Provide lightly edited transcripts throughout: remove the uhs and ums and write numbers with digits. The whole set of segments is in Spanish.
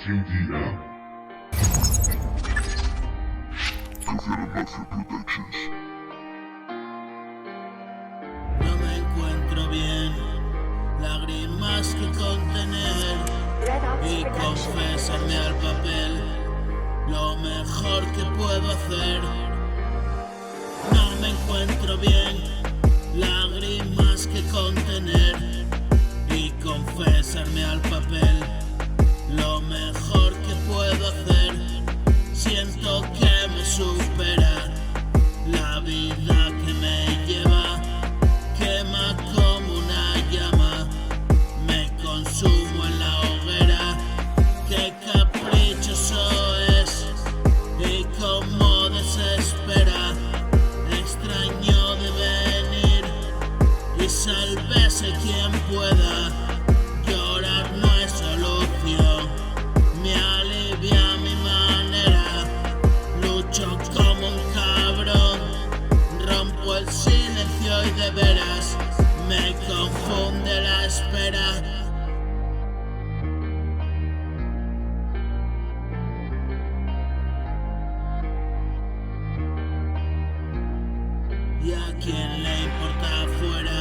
TDM. Mafia Productions. No me encuentro bien, lágrimas que contener y confesarme al papel lo mejor que puedo hacer. No me encuentro bien, lágrimas que contener y confesarme al papel lo mejor que puedo hacer. Siento que me supera la vida que me lleva, quema como una llama, me consumo en la hoguera. Qué caprichoso es y cómo desespera, extraño de venir y sálvese quien pueda. Llorar no es solución, me alivia mi manera, lucho como un cabrón, rompo el silencio y de veras me confunde la espera. ¿Y a quién le importa afuera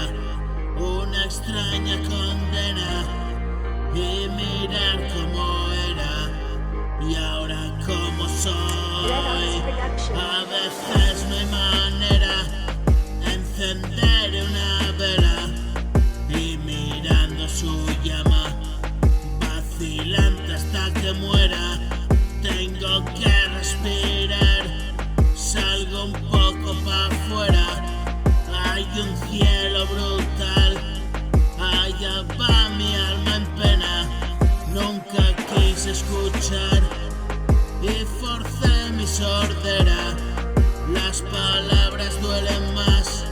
una extraña condena? Y mirar cómo era y ahora cómo soy. A veces no hay manera, encenderé una vela y mirando su llama, vacilante hasta que muera. Tengo que respirar, salgo un poco para afuera, hay un cielo brutal, allá va mi alma en pena. Nunca quise escuchar y forcé mi sordera. Las palabras duelen más,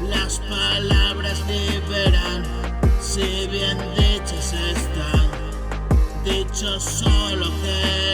las palabras liberan, si bien dichas están, dicho solo que